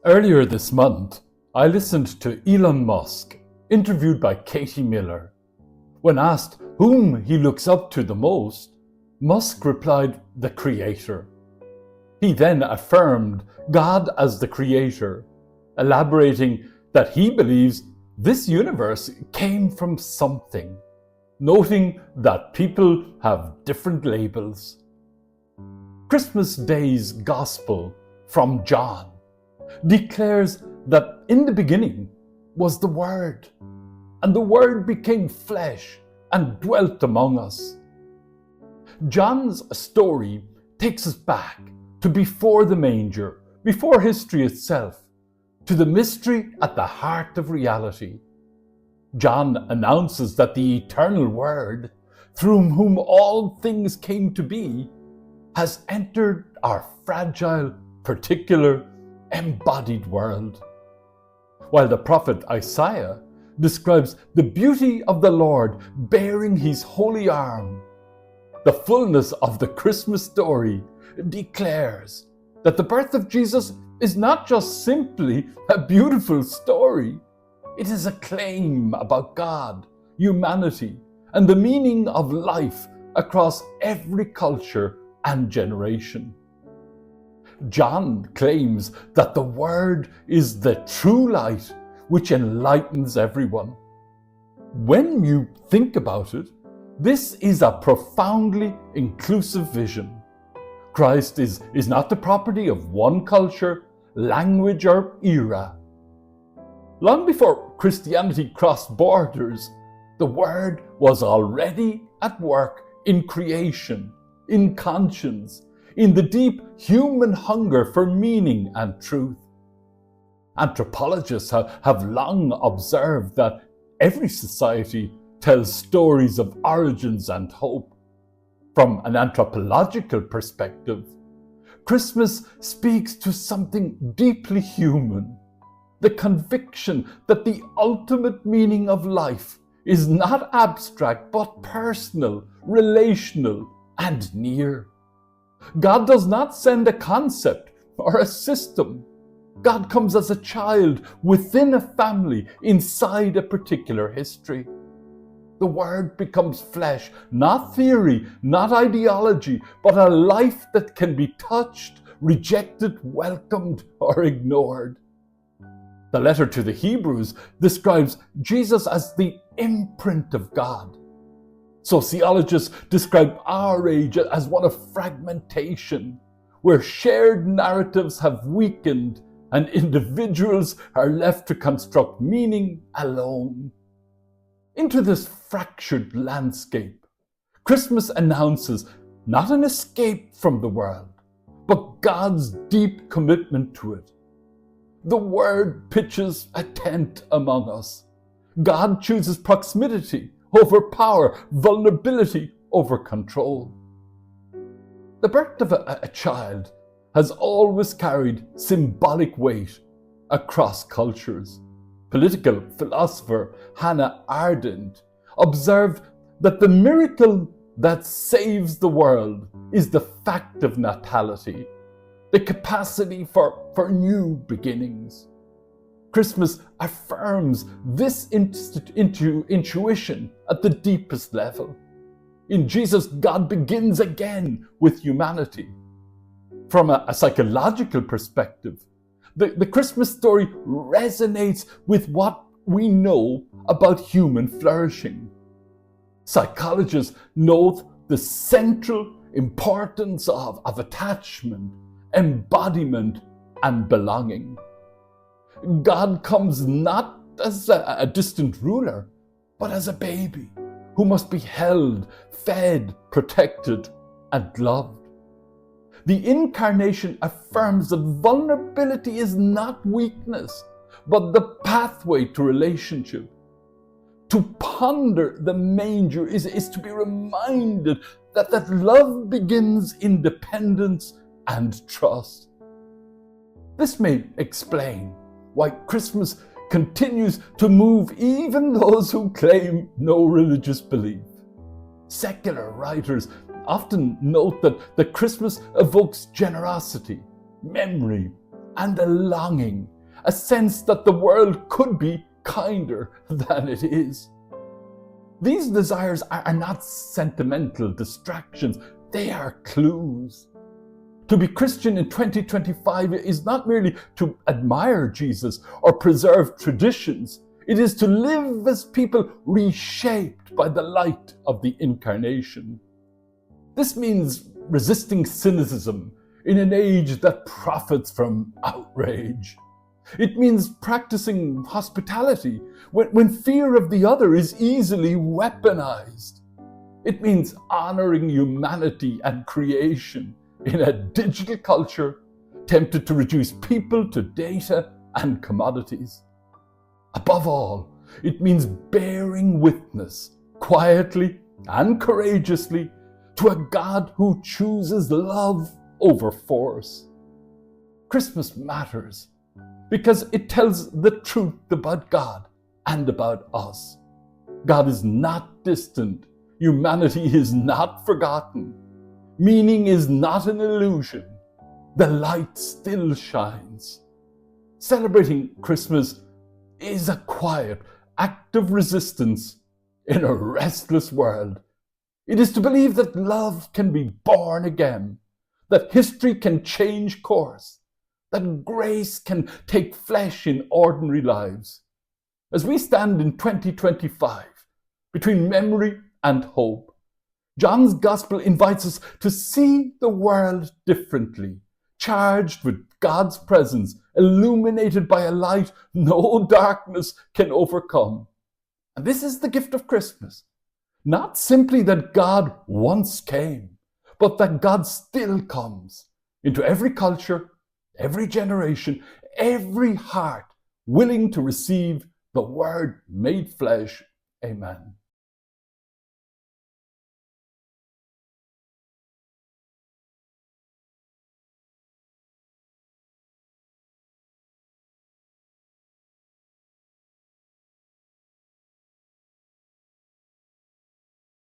Earlier this month, I listened to Elon Musk, interviewed by Katie Miller. When asked whom he looks up to the most, Musk replied, "The Creator." He then affirmed God as the Creator, elaborating that he believes this universe came from something, noting that people have different labels. Christmas Day's Gospel from John declares that in the beginning was the Word, and the Word became flesh and dwelt among us. John's story takes us back to before the manger, before history itself, to the mystery at the heart of reality. John announces that the eternal Word, through whom all things came to be, has entered our fragile, particular, embodied world. While the prophet Isaiah describes the beauty of the Lord bearing his holy arm, the fullness of the Christmas story declares that the birth of Jesus is not just simply a beautiful story. It is a claim about God, humanity, and the meaning of life across every culture and generation. John claims that the Word is the true light which enlightens everyone. When you think about it, this is a profoundly inclusive vision. Christ is not the property of one culture, language, or era. Long before Christianity crossed borders, the Word was already at work in creation, in conscience, in the deep human hunger for meaning and truth. Anthropologists have long observed that every society tells stories of origins and hope. From an anthropological perspective, Christmas speaks to something deeply human, the conviction that the ultimate meaning of life is not abstract but personal, relational, and near. God does not send a concept or a system. God comes as a child within a family, inside a particular history. The Word becomes flesh, not theory, not ideology, but a life that can be touched, rejected, welcomed, or ignored. The letter to the Hebrews describes Jesus as the imprint of God. Sociologists describe our age as one of fragmentation, where shared narratives have weakened and individuals are left to construct meaning alone. Into this fractured landscape, Christmas announces not an escape from the world, but God's deep commitment to it. The Word pitches a tent among us. God chooses proximity over power, vulnerability over control. The birth of a child has always carried symbolic weight across cultures. Political philosopher Hannah Arendt observed that the miracle that saves the world is the fact of natality, the capacity for new beginnings. Christmas affirms this intuition at the deepest level. In Jesus, God begins again with humanity. From a psychological perspective, the Christmas story resonates with what we know about human flourishing. Psychologists note the central importance of attachment, embodiment, and belonging. God comes not as a distant ruler, but as a baby who must be held, fed, protected, and loved. The incarnation affirms that vulnerability is not weakness, but the pathway to relationship. To ponder the manger is to be reminded that love begins in dependence and trust. This may explain why Christmas continues to move even those who claim no religious belief. Secular writers often note that Christmas evokes generosity, memory, and a longing a sense that the world could be kinder than it is. These desires are not sentimental distractions, they are clues. To be Christian in 2025 is not merely to admire Jesus or preserve traditions. It is to live as people reshaped by the light of the Incarnation. This means resisting cynicism in an age that profits from outrage. It means practicing hospitality when fear of the other is easily weaponized. It means honoring humanity and creation in a digital culture tempted to reduce people to data and commodities. Above all, it means bearing witness quietly and courageously to a God who chooses love over force. Christmas matters because it tells the truth about God and about us. God is not distant. Humanity is not forgotten. Meaning is not an illusion. The light still shines. Celebrating Christmas is a quiet act of resistance in a restless world. It is to believe that love can be born again, that history can change course, that grace can take flesh in ordinary lives. As we stand in 2025, between memory and hope, John's Gospel invites us to see the world differently, charged with God's presence, illuminated by a light no darkness can overcome. And this is the gift of Christmas. Not simply that God once came, but that God still comes into every culture, every generation, every heart willing to receive the Word made flesh. Amen.